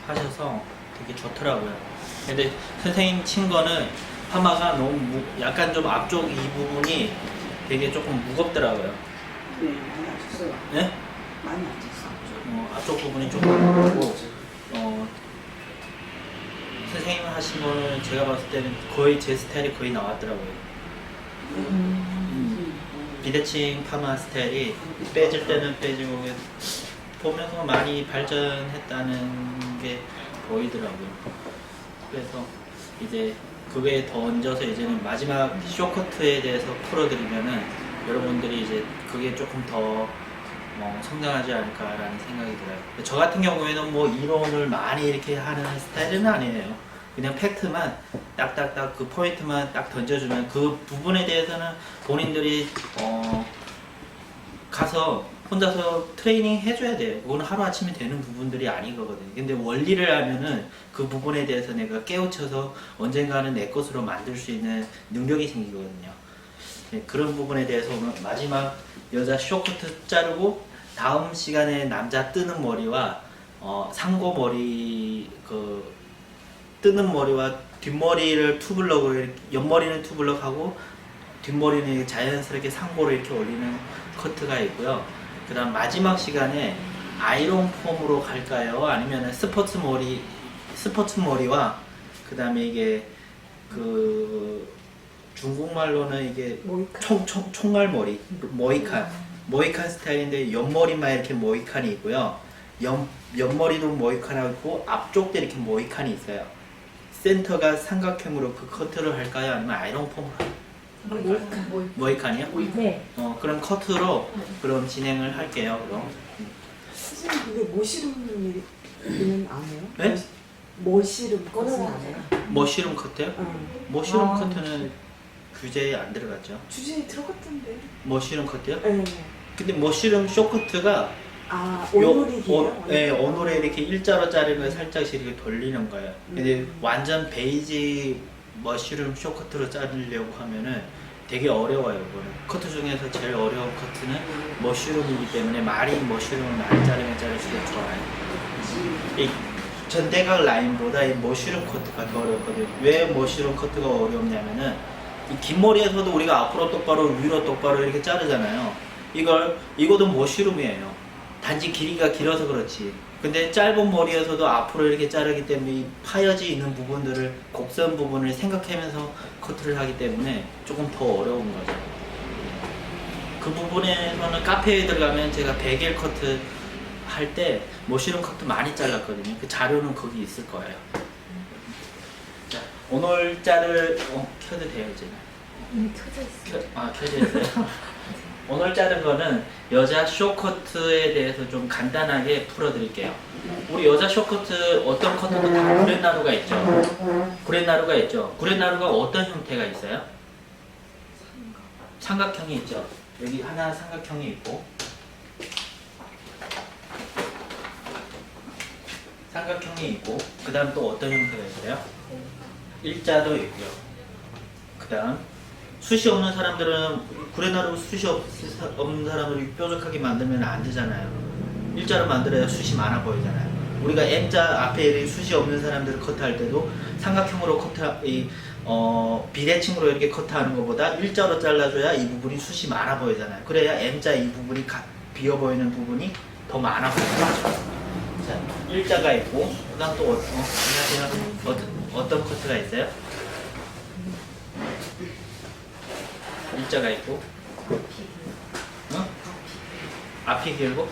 하셔서 되게 좋더라고요. 근데 선생님 친 거는 파마가 너무 약간 좀 앞쪽 이 부분이 되게 조금 무겁더라고요. 네, 많이 안 쳤어요. 네? 많이 안 쳤어. 앞쪽 부분이 조금 무겁고 선생님 하신 거는 제가 봤을 때는 거의 제 스타일이 거의 나왔더라고요. 비대칭 파마 스타일이 빼질 때는 빼지고 보면서 많이 발전했다는 게 보이더라고요. 그래서 이제 그거에 더 얹어서 이제는 마지막 쇼커트에 대해서 풀어드리면은 여러분들이 이제 그게 조금 더 성장하지 않을까라는 생각이 들어요. 저 같은 경우에는 뭐 이론을 많이 이렇게 하는 스타일은 아니에요. 그냥 팩트만 딱딱딱 그 포인트만 딱 던져주면 그 부분에 대해서는 본인들이 가서 혼자서 트레이닝 해줘야 돼요. 그거는 하루아침에 되는 부분들이 아니거든요. 근데 원리를 알면은 그 부분에 대해서 내가 깨우쳐서 언젠가는 내 것으로 만들 수 있는 능력이 생기거든요. 네, 그런 부분에 대해서 오늘 마지막 여자 쇼커트 자르고 다음 시간에 남자 뜨는 머리와 상고 머리 그 뜨는 머리와 뒷머리를 투블럭을 옆머리는 투블럭하고 뒷머리는 자연스럽게 상고로 이렇게 올리는 커트가 있고요. 그 다음 마지막 시간에 아이론 폼으로 갈까요? 아니면 스포츠 머리와 그 다음에 이게 그 중국말로는 이게 총알 머리, 모이칸 스타일인데 옆머리만 이렇게 모이칸이 있고요. 옆머리도 모이칸하고 있고 앞쪽도 이렇게 모이칸이 있어요. 센터가 삼각형으로 그 커트를 할까요? 아니면 아이론 폼으로 할까요? 모이칸이요? 네. 그럼 커트로 그럼 진행을 할게요. 그럼. 선생님 그게 모시름은 안 해요? 네? 모시름 거는 안 해요? 머쉬룸 커트요? 머쉬룸 커트는 규제에 안 들어갔죠. 주제에 들어갔던데. 머쉬룸 커트요? 네. 근데 머쉬룸 쇼커트가 오늘이에요? 네, 오늘에 이렇게 일자로 자르면 살짝씩 이렇게 돌리는 거예요. 근데 완전 베이지 머쉬룸 쇼커트로 자르려고 하면은 되게 어려워요. 이거는 커트 중에서 제일 어려운 커트는 머쉬룸이기 때문에 많이 머쉬룸을 많이 자르면 자를수록 좋아요. 이 전대각 라인보다 이 머쉬룸 커트가 더 어렵거든요. 왜 머쉬룸 커트가 어렵냐면은 이 긴 머리에서도 우리가 앞으로 똑바로 위로 똑바로 이렇게 자르잖아요. 이것도 머쉬룸이에요. 단지 길이가 길어서 그렇지. 근데 짧은 머리에서도 앞으로 이렇게 자르기 때문에 이 파여져 있는 부분들을 곡선 부분을 생각하면서 커트를 하기 때문에 조금 더 어려운 거죠. 그 부분에서는 카페에 들어가면 제가 100일 커트 할 때 머쉬룸 커트 많이 잘랐거든요. 그 자료는 거기 있을 거예요. 자, 오늘 자를 켜도 돼요 이제. 이미 켜져 있어요. 켜져 있어요. 오늘 자른 거는 여자 쇼커트에 대해서 좀 간단하게 풀어드릴게요. 우리 여자 쇼커트 어떤 커트도 다 구렛나루가 있죠. 구렛나루가 있죠. 구렛나루가 어떤 형태가 있어요? 삼각형이 있죠. 여기 하나 삼각형이 있고 삼각형이 있고 그 다음 또 어떤 형태가 있어요? 일자도 있고요. 그 다음 숱이 없는 사람들은 구레나루 숱이 없는 사람을 뾰족하게 만들면 안 되잖아요. 일자로 만들어야 숱이 많아 보이잖아요. 우리가 M자 앞에 숱이 없는 사람들을 커트할 때도 삼각형으로 비대칭으로 이렇게 커트하는 것보다 일자로 잘라줘야 이 부분이 숱이 많아 보이잖아요. 그래야 M자 이 부분이 비어 보이는 부분이 더 많아 보이죠. 자, 일자가 있고 그다음 또 어떤 커트가 있어요? 일자가 있고 앞이 길고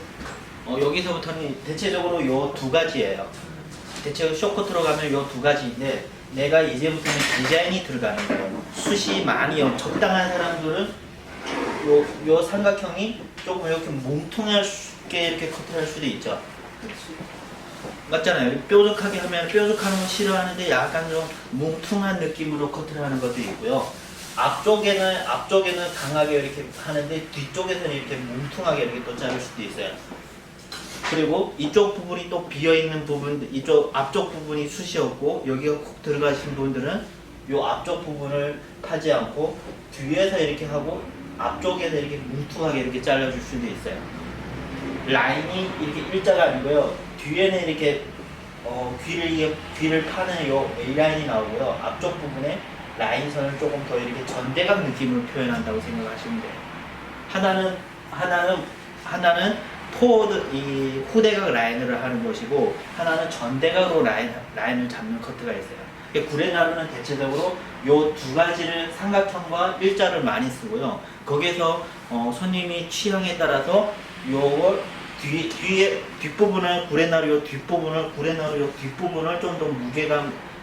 여기서부터는 대체적으로 요 두 가지예요. 대체적으로 쇼커트로 가면 요 두 가지인데 내가 이제부터는 디자인이 들어가는 거예요. 숱이 많이 적당한 사람들은 요 삼각형이 조금 이렇게 뭉퉁하게 이렇게 커트할 수도 있죠. 맞잖아요. 뾰족하게 하면 뾰족하는 건 싫어하는데 약간 좀 뭉퉁한 느낌으로 커트를 하는 것도 있고요. 앞쪽에는 강하게 이렇게 하는데 뒤쪽에서는 이렇게 뭉퉁하게 이렇게 또 자를 수도 있어요. 그리고 이쪽 부분이 또 비어있는 부분, 이쪽 앞쪽 부분이 숱이 없고 여기가 콕 들어가신 분들은 이 앞쪽 부분을 타지 않고 뒤에서 이렇게 하고 앞쪽에서 이렇게 뭉퉁하게 이렇게 잘라줄 수도 있어요. 라인이 이렇게 일자가 아니고요. 뒤에는 이렇게 귀를 파는 요 A라인이 나오고요. 앞쪽 부분에 라인선을 조금 더 이렇게 전대각 느낌을 표현한다고 생각하시면 돼요. 하나는 포워드 이 후대각 라인을 하는 것이고 하나는 전대각으로 라인을 잡는 커트가 있어요. 구레나루는 대체적으로 요 두 가지를 삼각형과 일자를 많이 쓰고요. 거기에서 손님이 취향에 따라서 요 뒷부분을 구레나루 뒷부분을 좀 더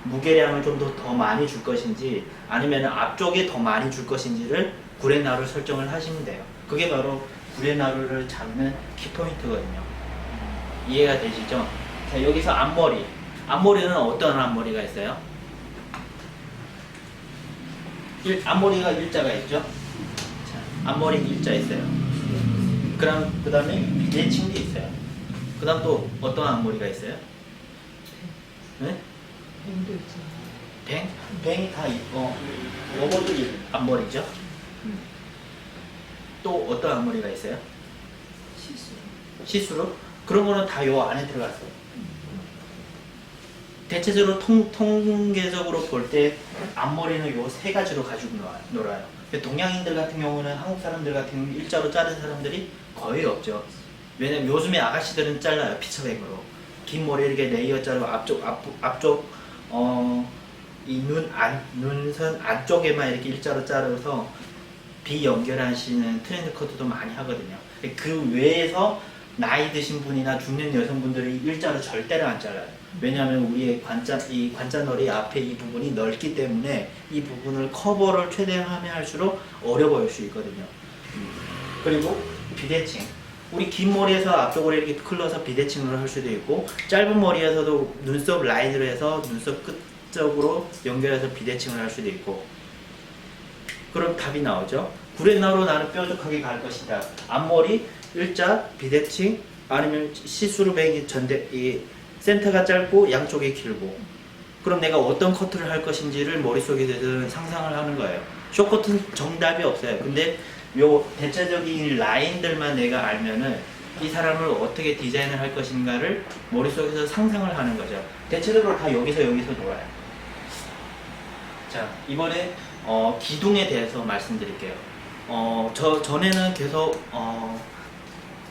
무게량을 좀 더 많이 줄 것인지 아니면 앞쪽에 더 많이 줄 것인지를 구레나루 설정을 하시면 돼요. 그게 바로 구레나루를 잡는 키포인트거든요. 이해가 되시죠? 자, 여기서 앞머리는 어떤 앞머리가 있어요? 앞머리가 일자가 있죠? 자, 앞머리 일자 있어요. 그 다음에 비대칭도 있어요. 그 다음 또 어떤 앞머리가 있어요? 네? 뱅도 있잖아요. 뱅이 다 요것도 앞머리죠? 또 어떤 앞머리가 있어요? 시스루? 그런 거는 다 요 안에 들어갔어요. 대체적으로 통계적으로 볼 때 앞머리는 요 세 가지로 가지고 놀아요. 동양인들 같은 경우는 한국 사람들 같은 경우는 일자로 자른 사람들이 거의 없죠. 왜냐면 요즘에 아가씨들은 잘라요. 피처백으로. 긴 머리 이렇게 레이어 자르고 앞쪽 이 눈선 안쪽에만 이렇게 일자로 자르서 비연결하시는 트렌드 커트도 많이 하거든요. 그 외에서 나이 드신 분이나 죽는 여성분들이 일자로 절대로 안 잘라요. 왜냐하면 우리의 관자놀이 앞에 이 부분이 넓기 때문에 이 부분을 커버를 최대한 하면 할수록 어려 보일 수 있거든요. 그리고 비대칭. 우리 긴 머리에서 앞쪽으로 이렇게 클러서 비대칭으로 할 수도 있고 짧은 머리에서도 눈썹 라인으로 해서 눈썹 끝쪽으로 연결해서 비대칭을 할 수도 있고 그럼 답이 나오죠. 구레나루로 나는 뾰족하게 갈 것이다. 앞머리, 일자, 비대칭 아니면 시스루 뱅이 센터가 짧고 양쪽이 길고 그럼 내가 어떤 커트를 할 것인지를 머릿속에서 상상을 하는 거예요. 숏커트는 정답이 없어요. 근데 요 대체적인 라인들만 내가 알면은 이 사람을 어떻게 디자인을 할 것인가를 머릿속에서 상상을 하는 거죠. 대체적으로 다 여기서 놀아요. 자, 이번에 기둥에 대해서 말씀드릴게요. 전에는 계속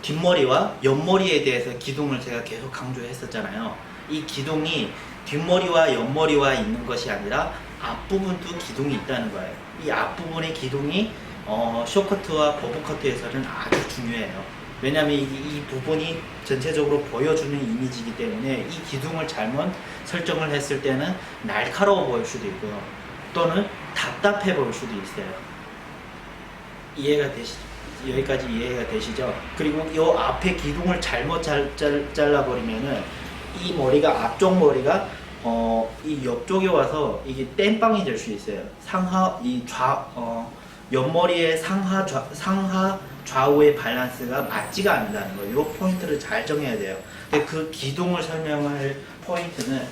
뒷머리와 옆머리에 대해서 기둥을 제가 계속 강조했었잖아요. 이 기둥이 뒷머리와 옆머리와 있는 것이 아니라 앞부분도 기둥이 있다는 거예요. 이 앞부분의 기둥이 숏커트와 버브커트에서는 아주 중요해요. 왜냐하면 이 부분이 전체적으로 보여주는 이미지이기 때문에 이 기둥을 잘못 설정을 했을 때는 날카로워 보일 수도 있고요. 또는 답답해 보일 수도 있어요. 여기까지 이해가 되시죠? 그리고 이 앞에 기둥을 잘못 잘라버리면은 이 머리가 앞쪽 머리가 이 옆쪽에 와서 이게 땜빵이 될 수 있어요. 옆머리의 상하 좌우의 밸런스가 맞지가 않는다는 거예요. 이 포인트를 잘 정해야 돼요. 근데 그 기둥을 설명할 포인트는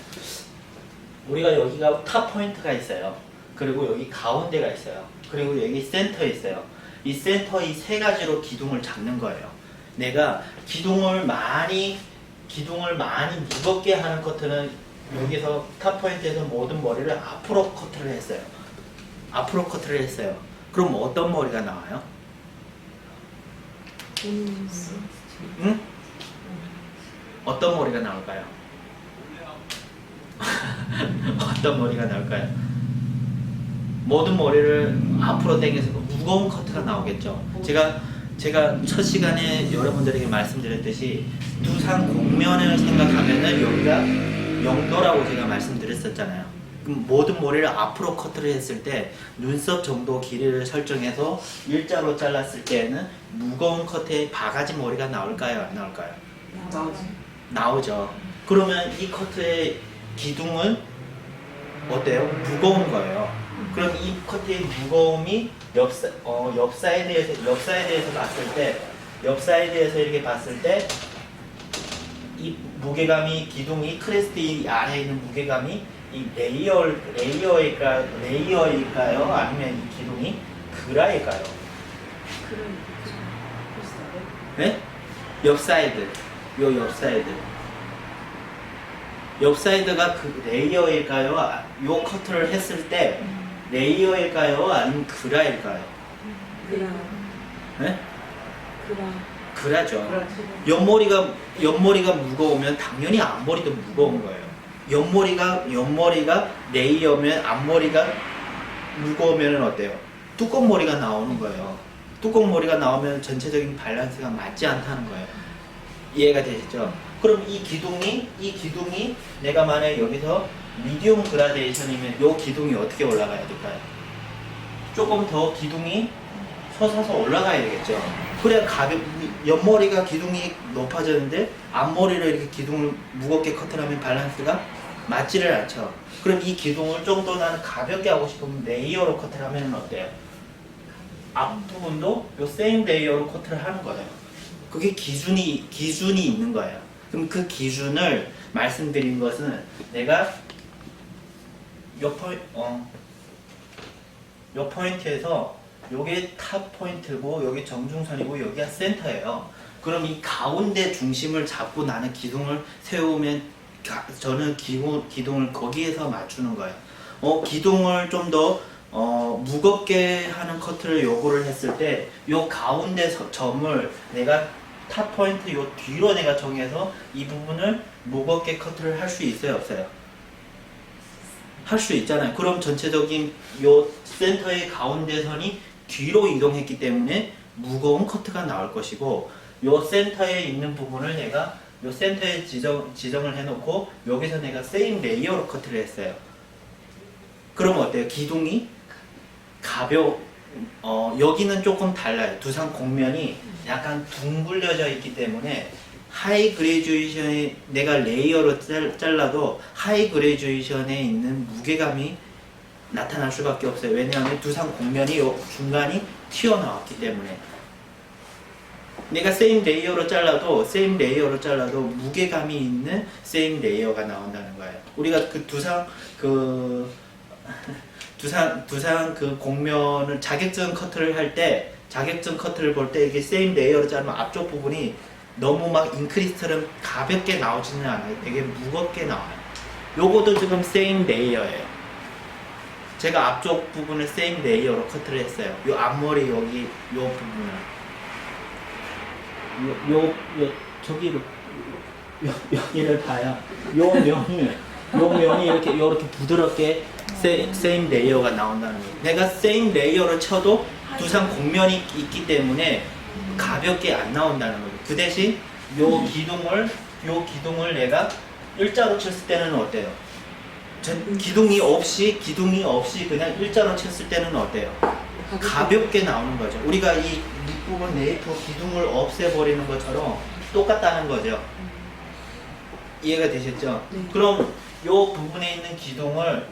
우리가 여기가 탑 포인트가 있어요. 그리고 여기 가운데가 있어요. 그리고 여기 센터에 있어요. 이 센터 이 세 가지로 기둥을 잡는 거예요. 내가 기둥을 많이 무겁게 하는 커트는 여기서 탑 포인트에서 모든 머리를 앞으로 커트를 했어요. 앞으로 커트를 했어요. 그럼 어떤 머리가 나와요? 응? 어떤 머리가 나올까요? 어떤 머리가 나올까요? 모든 머리를 앞으로 당겨서 무거운 커트가 나오겠죠. 제가 첫 시간에 여러분들에게 말씀드렸듯이 두상 곡면을 생각하면은 여기가 0도라고 제가 말씀드렸었잖아요. 그럼 모든 머리를 앞으로 커트를 했을 때 눈썹 정도 길이를 설정해서 일자로 잘랐을 때는 무거운 커트의 바가지 머리가 나올까요? 안 나올까요? 나오죠. 그러면 이 커트의 기둥은 어때요? 무거운 거예요. 그럼 이 커트의 무거움이 옆사이드에서 봤을 때 이 무게감이 기둥이 크레스트 안에 있는 무게감이 이 레이어일까요? 아니면 이 기둥이 그라일까요? 네? 옆사이드. 요 옆사이드. 옆 사이드가 그 레이어일까요? 요 커트를 했을 때 레이어일까요? 아니면 그라일까요? 그라. 네? 그라. 그라죠. 옆머리가 무거우면 당연히 앞머리도 무거운 거예요. 옆머리가 레이어면 앞머리가 무거우면 어때요? 뚜껑 머리가 나오는 거예요. 뚜껑 머리가 나오면 전체적인 밸런스가 맞지 않다는 거예요. 이해가 되시죠? 그럼 이 기둥이 내가 만약에 여기서 미디움 그라데이션이면 이 기둥이 어떻게 올라가야 될까요? 조금 더 기둥이 솟아서 올라가야 되겠죠. 그래야 옆머리가 기둥이 높아졌는데 앞머리를 이렇게 기둥을 무겁게 커트를 하면 밸런스가 맞지를 않죠. 그럼 이 기둥을 좀 더 나는 가볍게 하고 싶으면 레이어로 커트를 하면 어때요? 앞부분도 요 세임 레이어로 커트를 하는 거예요. 그게 기준이 있는 거예요. 그럼 그 기준을 말씀드린 것은 내가 요 포인트에서 요게 탑 포인트고 여기 정중선이고 여기가 센터예요. 그럼 이 가운데 중심을 잡고 나는 기둥을 세우면 저는 기둥을 거기에서 맞추는 거예요. 기둥을 좀 더 무겁게 하는 커트를 요구를 했을 때 요 가운데 점을 내가 탑 포인트 요 뒤로 내가 정해서 이 부분을 무겁게 커트를 할 수 있어요, 없어요? 할 수 있잖아요. 그럼 전체적인 요 센터의 가운데 선이 뒤로 이동했기 때문에 무거운 커트가 나올 것이고, 요 센터에 있는 부분을 내가 요 센터에 지정을 해놓고 여기서 내가 세임 레이어로 커트를 했어요. 그럼 어때요? 기둥이 여기는 조금 달라요. 두상 곡면이 약간 둥글려져 있기 때문에 하이 그레듀에이션에 내가 레이어로 잘라도 하이 그레듀에이션에 있는 무게감이 나타날 수밖에 없어요. 왜냐하면 두상 곡면이 요 중간이 튀어나왔기 때문에. 내가 세임 레이어로 잘라도 무게감이 있는 세임 레이어가 나온다는 거예요. 우리가 그 두상 그 곡면을 자격증 커트를 볼 때 이게 세임 레이어로 자르면 앞쪽 부분이 너무 막 인크리스처럼 가볍게 나오지는 않아요. 되게 무겁게 나와요. 요것도 지금 세임 레이어예요. 제가 앞쪽 부분을 세임 레이어로 커트를 했어요. 요 앞머리 여기 요 부분을 여기를 봐야 요 면이 이렇게 부드럽게 세임 레이어가 나온다는 거예요. 내가 세임 레이어를 쳐도 두상 곡면이 있기 때문에 가볍게 안 나온다는 거예요. 그 대신 요 기둥을 내가 일자로 쳤을 때는 어때요? 기둥이 없이 그냥 일자로 쳤을 때는 어때요? 가볍게 나오는 거죠. 우리가 이 밑부분 네이프 기둥을 없애버리는 것처럼 똑같다는 거죠. 이해가 되셨죠? 네. 그럼 요 부분에 있는 기둥을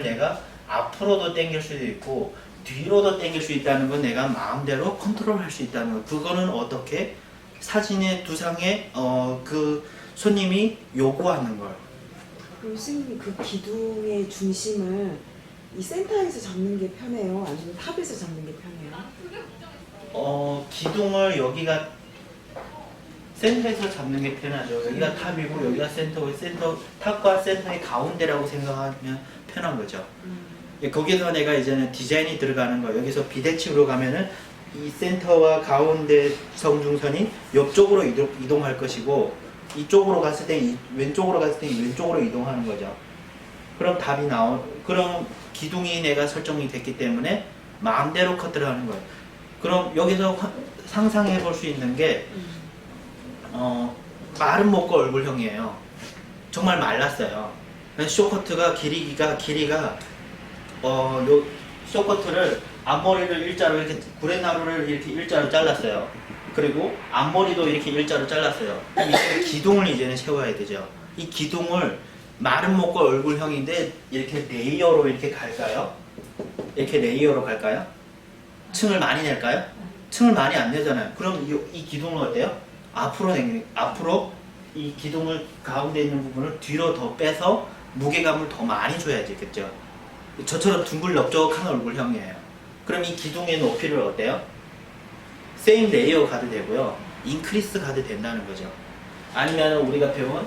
내가 앞으로도 당길 수도 있고 뒤로도 당길 수 있다는 건 내가 마음대로 컨트롤 할 수 있다는 거. 그거는 어떻게? 사진의 두상에 그 손님이 요구하는 걸. 그럼 선생님이 그 기둥의 중심을 이 센터에서 잡는 게 편해요? 아니면 탑에서 잡는 게 편해요? 기둥을 여기가 센터에서 잡는 게 편하죠. 여기가 탑이고 여기가 센터고 탑과 센터의 가운데라고 생각하면 편한 거죠. 거기서 내가 이제는 디자인이 들어가는 거예요. 여기서 비대칭으로 가면은 이 센터와 가운데 정중선이 옆쪽으로 이동할 것이고, 이쪽으로 갔을 때 왼쪽으로 갔을 때 왼쪽으로 이동하는 거죠. 그럼 그럼 기둥이 내가 설정이 됐기 때문에 마음대로 커트를 하는 거예요. 그럼 여기서 상상해 볼 수 있는 게 마른 목과 얼굴형이에요. 정말 말랐어요. 쇼커트가 길이가 요 쇼커트를 앞머리를 일자로 이렇게 구레나루를 이렇게 일자로 잘랐어요. 그리고 앞머리도 이렇게 일자로 잘랐어요. 그럼 이제 기둥을 이제는 세워야 되죠. 이 기둥을 마른 목과 얼굴형인데 이렇게 레이어로 이렇게 갈까요? 이렇게 레이어로 갈까요? 층을 많이 낼까요? 층을 많이 안 내잖아요. 그럼 이 기둥은 어때요? 앞으로 이 기둥을 가운데 있는 부분을 뒤로 더 빼서 무게감을 더 많이 줘야겠죠. 저처럼 둥글넓적한 얼굴형이에요. 그럼 이 기둥의 높이를 어때요? 세임 레이어 가도 되고요. 인크리스 가도 된다는 거죠. 아니면 우리가 배운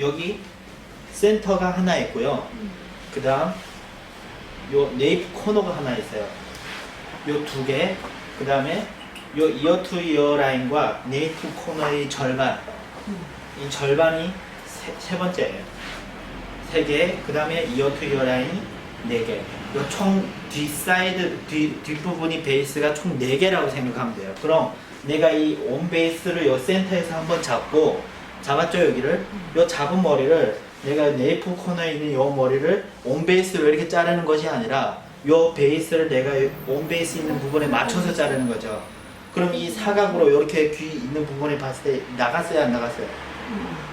여기 센터가 하나 있고요. 그 다음 요 네이프 코너가 하나 있어요. 요 두 개. 그 다음에 요 이어 투 이어 라인과 네이프 코너의 절반. 이 절반이 세 번째예요. 3개. 그 다음에 이어 투 이어 라인이 4개. 요 총 뒷부분이 베이스가 총 4개라고 생각하면 돼요. 그럼 내가 이 온 베이스를 요 센터에서 한번 잡았죠, 여기를? 요 잡은 머리를 내가 네이프 코너에 있는 요 머리를 온 베이스로 이렇게 자르는 것이 아니라 요 베이스를 내가 온 베이스 있는 부분에 맞춰서 자르는 거죠. 그럼 이 사각으로 이렇게 귀 있는 부분에 봤을 때 나갔어요, 안 나갔어요?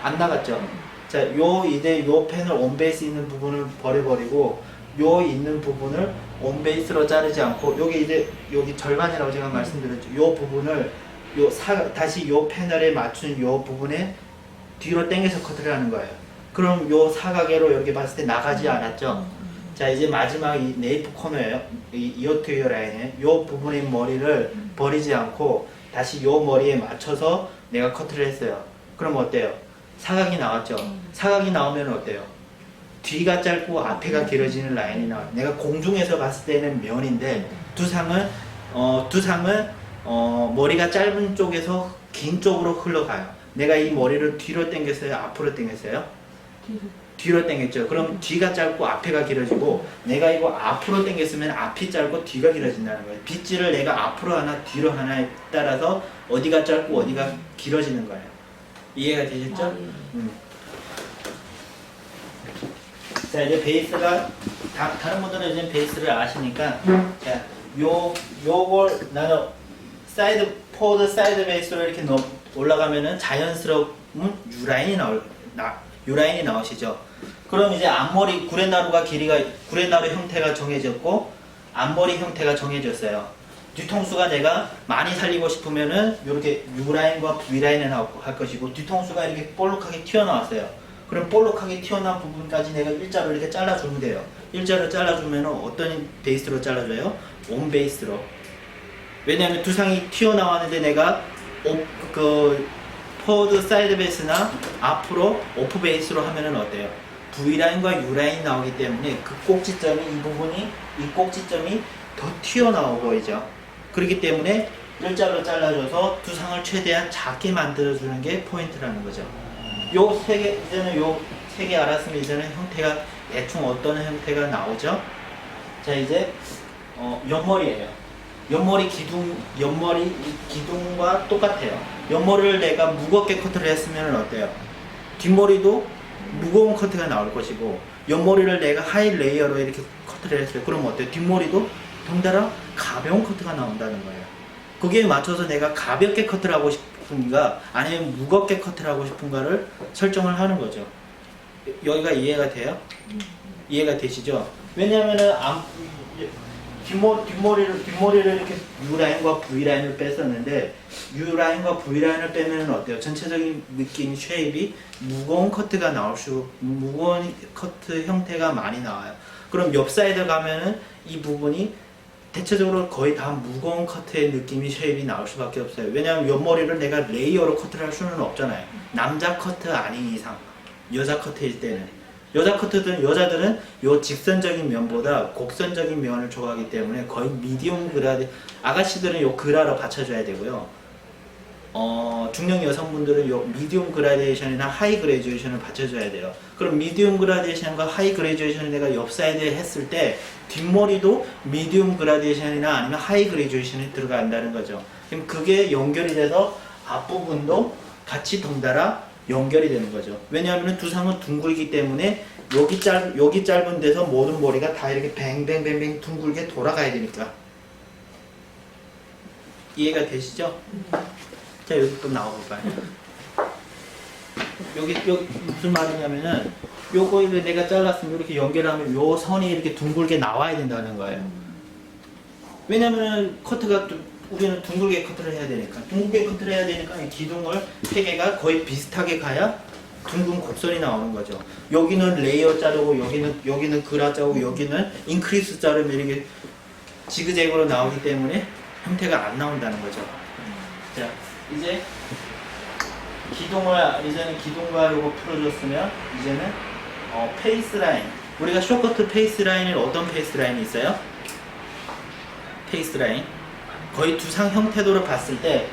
안 나갔죠. 자, 이제 요 펜을 온 베이스 있는 부분을 버려버리고 요 있는 부분을 온 베이스로 자르지 않고 여기 절반이라고 제가 말씀드렸죠. 요 부분을 다시 요 패널에 맞춘 요 부분에 뒤로 당겨서 커트를 하는 거예요. 그럼 요 사각으로 이렇게 봤을 때 나가지 않았죠. 자, 이제 마지막 이 네이프 코너예요. 이 이어 투 이어 라인에 요 부분의 머리를 버리지 않고 다시 요 머리에 맞춰서 내가 커트를 했어요. 그럼 어때요? 사각이 나왔죠. 사각이 나오면 어때요? 뒤가 짧고 앞에가 길어지는 라인이 나와요. 내가 공중에서 봤을 때는 면인데 두상은 머리가 짧은 쪽에서 긴 쪽으로 흘러가요. 내가 이 머리를 뒤로 당겼어요? 앞으로 당겼어요? 뒤로 당겼죠. 그럼 뒤가 짧고 앞에가 길어지고 내가 이거 앞으로 당겼으면 앞이 짧고 뒤가 길어진다는 거예요. 빗질을 내가 앞으로 하나 뒤로 하나에 따라서 어디가 짧고 어디가 길어지는 거예요. 이해가 되셨죠? 자, 이제 베이스가 다른 분들은 이제 베이스를 아시니까 자, 요걸 나는 포워드 사이드 베이스로 이렇게 올라가면은 자연스러운 U라인이 나오시죠. 그럼 이제 앞머리 구레나루 형태가 정해졌고 앞머리 형태가 정해졌어요. 뒤통수가 내가 많이 살리고 싶으면은 이렇게 U라인과 V라인을 할 것이고 뒤통수가 이렇게 볼록하게 튀어나왔어요. 그럼 볼록하게 튀어나온 부분까지 내가 일자로 이렇게 잘라주면 돼요. 일자로 잘라주면 어떤 베이스로 잘라줘요? 온 베이스로. 왜냐하면 두상이 튀어나왔는데 내가 포워드 사이드 베이스나 앞으로 오프 베이스로 하면은 어때요? V라인과 U라인이 나오기 때문에 그 꼭지점이 이 꼭지점이 더 튀어나와 보이죠. 그렇기 때문에 일자로 잘라줘서 두상을 최대한 작게 만들어주는 게 포인트라는 거죠. 이제는 요 세 개 알았으면 이제는 형태가 대충 어떤 형태가 나오죠. 자, 이제 옆머리예요. 옆머리 기둥과 똑같아요. 옆머리를 내가 무겁게 커트를 했으면 어때요? 뒷머리도 무거운 커트가 나올 것이고 옆머리를 내가 하이 레이어로 이렇게 커트를 했어요. 그럼 어때요? 뒷머리도 덩달아 가벼운 커트가 나온다는 거예요. 거기에 맞춰서 내가 가볍게 커트를 하고 싶은가 아니면 무겁게 커트를 하고 싶은가를 설정을 하는 거죠. 여기가 이해가 돼요? 이해가 되시죠? 왜냐하면은 뒷머리를 이렇게 U라인과 V라인을 뺐었는데 U라인과 V라인을 빼면 어때요? 전체적인 느낌, 쉐입이 무거운 커트가 무거운 커트 형태가 많이 나와요. 그럼 옆 사이드 가면은 이 부분이 대체적으로 거의 다 무거운 커트의 느낌이 쉐입이 나올 수밖에 없어요. 왜냐하면 옆머리를 내가 레이어로 커트를 할 수는 없잖아요. 남자 커트 아닌 이상 여자 커트일 때는 여자들은 요 직선적인 면보다 곡선적인 면을 좋아하기 때문에 거의 미디움 그라데 아가씨들은 요 그라로 받쳐줘야 되고요. 중년 여성분들은 요 미디움 그라데이션이나 하이 그레듀에이션을 받쳐줘야 돼요. 그럼 미디움 그라데이션과 하이 그레듀에이션을 내가 옆 사이드에 했을 때 뒷머리도 미디움 그라데이션이나 아니면 하이 그레듀에이션이 들어간다는 거죠. 그럼 그게 연결이 돼서 앞부분도 같이 덩달아 연결이 되는 거죠. 왜냐하면 두상은 둥글기 때문에 여기 짧은 데서 모든 머리가 다 이렇게 뱅뱅뱅뱅 둥글게 돌아가야 되니까. 이해가 되시죠? 자, 여기 또 나와볼까요? 여기 무슨 말이냐면은 요거를 내가 잘랐으면 이렇게 연결하면 요 선이 이렇게 둥글게 나와야 된다는 거예요. 왜냐면은 우리는 둥글게 커트를 해야 되니까. 이 기둥을 세 개가 거의 비슷하게 가야 둥근 곡선이 나오는 거죠. 여기는 레이어 자르고 여기는 그라 자르고 여기는 인크리스 자르면 이렇게 지그재그로 나오기 때문에 형태가 안 나온다는 거죠. 자, 이제 기둥을 이제는 기둥과 요거 풀어줬으면 이제는 페이스 라인. 우리가 쇼커트 페이스 라인은 어떤 페이스 라인이 있어요? 페이스 라인. 거의 두상 형태도를 봤을 때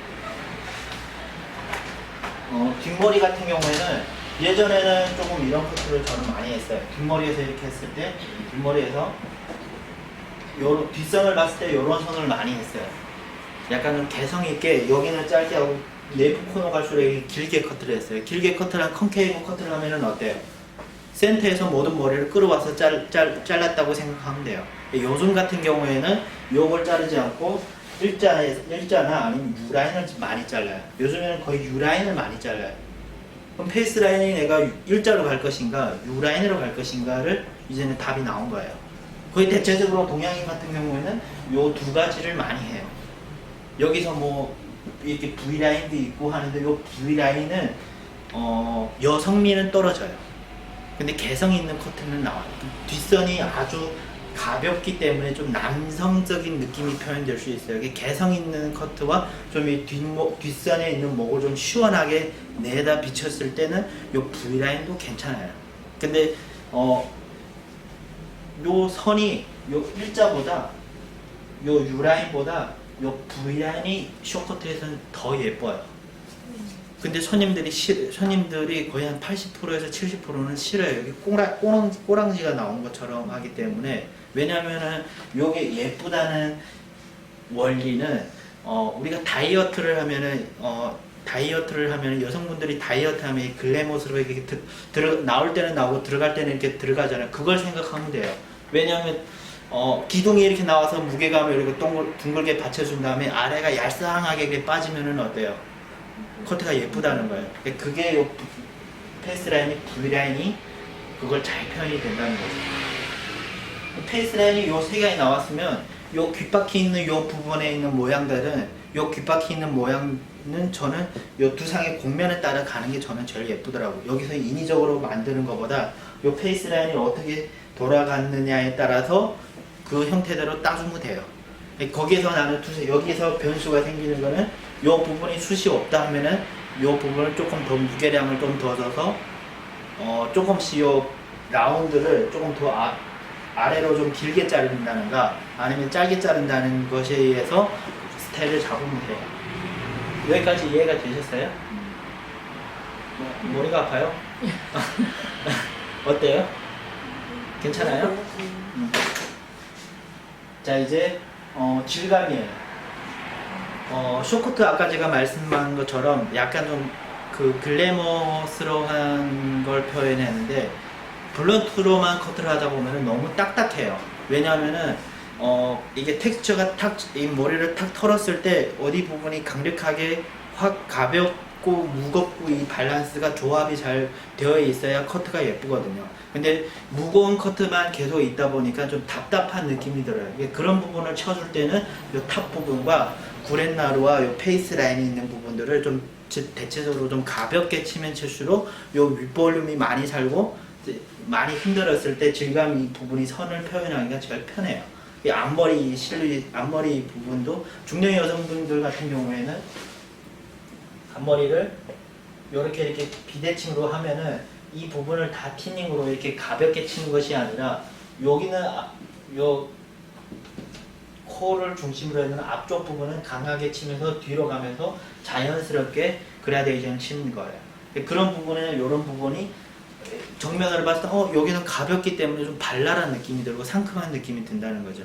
뒷머리 같은 경우에는 예전에는 조금 이런 커트를 저는 많이 했어요. 뒷머리에서 이렇게 했을 때 뒷머리에서 요 뒷선을 봤을 때 요런 선을 많이 했어요. 약간 좀 개성 있게 여기는 짧게 하고 내부 코너 갈수록 길게 커트를 했어요. 길게 커트랑 컨케이브 커트를 하면은 어때요? 센터에서 모든 머리를 끌어와서 잘랐다고 생각하면 돼요. 요즘 같은 경우에는 요걸 자르지 않고 일자나 아니면 U라인을 많이 잘라요. 요즘에는 거의 U라인을 많이 잘라요. 그럼 페이스 라인이 내가 일자로 갈 것인가 U라인으로 갈 것인가를 이제는 답이 나온 거예요. 거의 대체적으로 동양인 같은 경우에는 요 두 가지를 많이 해요. 여기서 뭐 이렇게 V라인도 있고 하는데 요 V라인은 여성미는 떨어져요. 근데 개성 있는 커트는 나와요. 뒷선이 아주 가볍기 때문에 좀 남성적인 느낌이 표현될 수 있어요. 이게 개성 있는 커트와 좀 이 뒷선에 있는 목을 좀 시원하게 내다 비쳤을 때는 요 V라인도 괜찮아요. 근데 요 선이 요 일자보다 요 U라인보다 요 V라인이 쇼커트에서는 더 예뻐요. 근데 손님들이 거의 한 80%에서 70%는 싫어요. 여기 꼬랑지가 나온 것처럼 하기 때문에. 왜냐면은 요게 예쁘다는 원리는 우리가 다이어트를 하면은 여성분들이 다이어트 하면 이 글래머스로 이렇게 나올 때는 나오고 들어갈 때는 이렇게 들어가잖아요. 그걸 생각하면 돼요. 왜냐면 기둥이 이렇게 나와서 무게감을 이렇게 둥글게 받쳐준 다음에 아래가 얄쌍하게 이렇게 빠지면은 어때요? 커트가 예쁘다는 거예요. 그게 요 페이스 라인이 V라인이 그걸 잘 표현이 된다는 거죠. 페이스 라인이 요 세 개가 나왔으면 요 귓바퀴 있는 요 부분에 있는 모양들은 요 귓바퀴 있는 모양은 저는 요 두상의 곡면에 따라 가는 게 저는 제일 예쁘더라고요. 여기서 인위적으로 만드는 것보다 요 페이스 라인이 어떻게 돌아갔느냐에 따라서 그 형태대로 따주면 돼요. 거기에서 나는 여기서 변수가 생기는 거는 요 부분이 숱이 없다 하면은 요 부분을 조금 더 무게량을 좀 더 줘서 조금씩 요 라운드를 조금 더 아래로 좀 길게 자른다는가 아니면 짧게 자른다는 것에 의해서 스타일을 잡으면 돼요. 여기까지 이해가 되셨어요? 머리가 아파요? 어때요? 괜찮아요? 자 이제 질감이에요. 쇼커트 아까 제가 말씀한 것처럼 약간 좀 그 글래머스러운 걸 표현했는데 블런트로만 커트를 하다 보면 너무 딱딱해요. 왜냐하면은 이게 텍스처가 이 머리를 탁 털었을 때 어디 부분이 강력하게 확 가볍고 무겁고 이 밸런스가 조합이 잘 되어 있어야 커트가 예쁘거든요. 근데 무거운 커트만 계속 있다 보니까 좀 답답한 느낌이 들어요. 그런 부분을 쳐줄 때는 이 탑 부분과 구렛나루와 이 페이스 라인이 있는 부분들을 좀 대체적으로 좀 가볍게 치면 칠수록 이 윗볼륨이 많이 살고 많이 힘들었을 때 질감 이 부분이 선을 표현하기가 제일 편해요. 이 앞머리 앞머리 부분도 중년 여성분들 같은 경우에는 앞머리를 이렇게 비대칭으로 하면은 이 부분을 다 티닝으로 이렇게 가볍게 치는 것이 아니라 여기는 요 코를 중심으로 해서 앞쪽 부분은 강하게 치면서 뒤로 가면서 자연스럽게 그라데이션 치는 거예요. 그런 부분에는 이런 부분이 정면으로 봤을 때 여기는 가볍기 때문에 좀 발랄한 느낌이 들고 상큼한 느낌이 든다는 거죠.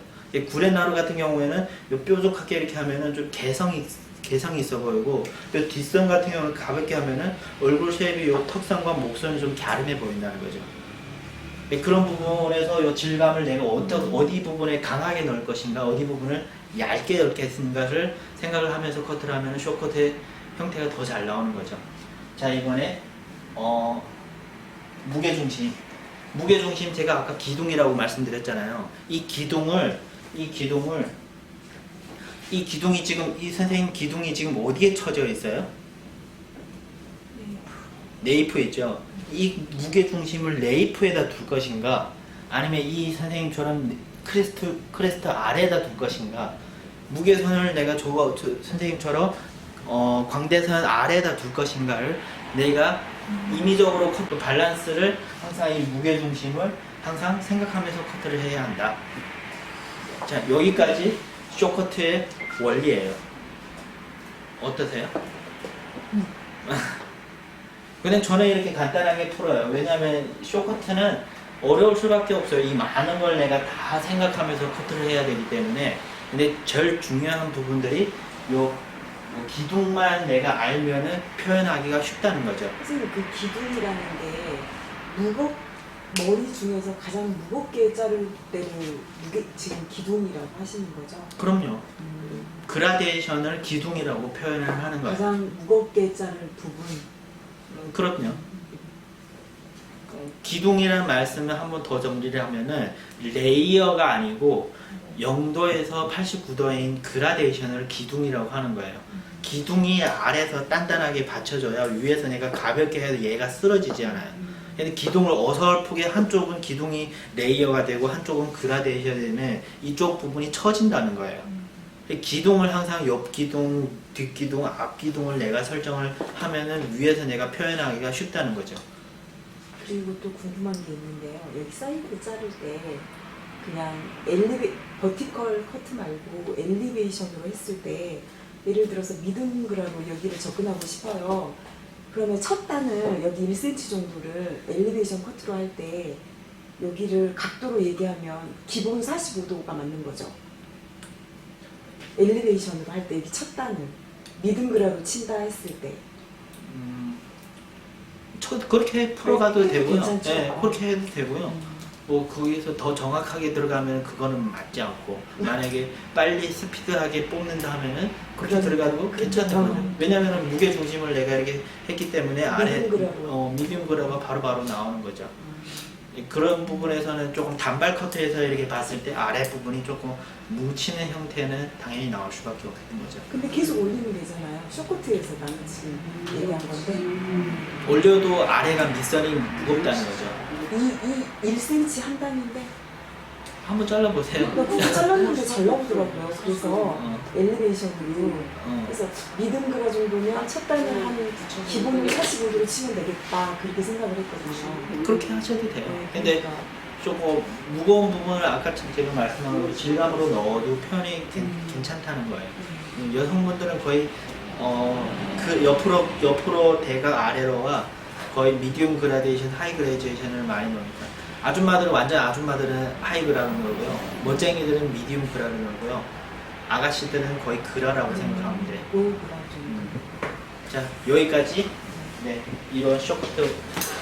구렛나루 같은 경우에는 요 뾰족하게 이렇게 하면은 좀 개성이 있어 보이고 요 뒷선 같은 경우는 가볍게 하면은 얼굴 쉐입이 요 턱선과 목선이 좀 갸름해 보인다는 거죠. 그런 부분에서 요 질감을 내가 어디 부분에 강하게 넣을 것인가 어디 부분을 얇게 넣겠는가를 생각을 하면서 커트를 하면 쇼커트의 형태가 더 잘 나오는 거죠. 자 이번에 무게중심 제가 아까 기둥이라고 말씀드렸잖아요. 이 기둥이 지금 이 선생님 기둥이 지금 어디에 쳐져 있어요? 네이프 있죠. 이 무게중심을 네이프에다 둘 것인가 아니면 이 선생님처럼 크레스트 아래에다 둘 것인가 무게선을 내가 선생님처럼 광대선 아래에다 둘 것인가를 내가 임의적으로 커트 밸런스를 항상 이 무게 중심을 항상 생각하면서 커트를 해야 한다. 자, 여기까지 쇼커트의 원리예요. 어떠세요? 그냥 저는 이렇게 간단하게 풀어요. 왜냐하면 쇼커트는 어려울 수밖에 없어요. 이 많은 걸 내가 다 생각하면서 커트를 해야 되기 때문에. 근데 제일 중요한 부분들이 요 기둥만 내가 알면은 표현하기가 쉽다는 거죠. 선생님 그 기둥이라는 게 머리 중에서 가장 무겁게 자를 때를 지금 기둥이라고 하시는 거죠? 그럼요. 그라데이션을 기둥이라고 표현을 하는 거예요. 가장 무겁게 자를 부분. 그럼요. 기둥이라는 말씀을 한번 더 정리를 하면은 레이어가 아니고 0도에서 89도인 그라데이션을 기둥이라고 하는 거예요. 기둥이 아래에서 단단하게 받쳐줘야 위에서 내가 가볍게 해도 얘가 쓰러지지 않아요. 근데 기둥을 어설프게 한쪽은 기둥이 레이어가 되고 한쪽은 그라데이션이 되면 이쪽 부분이 처진다는 거예요. 기둥을 항상 옆 기둥, 뒷 기둥, 앞 기둥을 내가 설정을 하면은 위에서 내가 표현하기가 쉽다는 거죠. 그리고 또 궁금한 게 있는데요. 여기 사이드 자를 때 그냥 버티컬 커트 말고 엘리베이션으로 했을 때 예를 들어서 미든그라로 여기를 접근하고 싶어요. 그러면 첫 단을 여기 1cm 정도를 엘리베이션 커트로 할 때 여기를 각도로 얘기하면 기본 45도가 맞는 거죠. 엘리베이션으로 할 때 여기 첫 단을 미든그라로 친다 했을 때 그렇게 풀어가도 네, 되고요. 괜찮죠? 네, 그렇게 해도 되고요. 뭐 거기서 더 정확하게 들어가면 그거는 맞지 않고 만약에 빨리 스피드하게 뽑는다 하면은 그렇게 들어가도 괜찮은 거죠. 왜냐하면 무게 중심을 내가 이렇게 했기 때문에 아래 미디움 그라가 바로바로 나오는 거죠. 그런 부분에서는 조금 단발 커트에서 이렇게 봤을 때 아래 부분이 조금 뭉치는 형태는 당연히 나올 수밖에 없는 거죠. 근데 계속 올리면 되잖아요. 쇼커트에서 나는 지금 얘기한 건데 올려도 아래가 밑선이 무겁다는 거죠. 이 1cm 한 단인데 한번 잘라보세요. 나 그거 잘랐는데 잘 나오더라고요. 그래서 엘리베이션으로 그래서 미든그라 정도면 첫 단을 한 기본 45도로 치면 되겠다 그렇게 생각을 했거든요. 그렇게 하셔도 돼요. 네, 근데 그러니까. 조금 무거운 부분을 아까 제가 말씀한 대로 질감으로 넣어도 표현이 괜찮다는 거예요. 여성분들은 거의 그 옆으로 대각 아래로가 거의 미디움 그라데이션, 하이 그라데이션을 많이 넣으니까 완전 아줌마들은 하이 그라를 넣고요. 멋쟁이들은 미디움 그라를 넣고요. 아가씨들은 거의 그라라고 생각하면 돼요. 로우 그라 정도. 자, 여기까지 네, 이런 쇼커트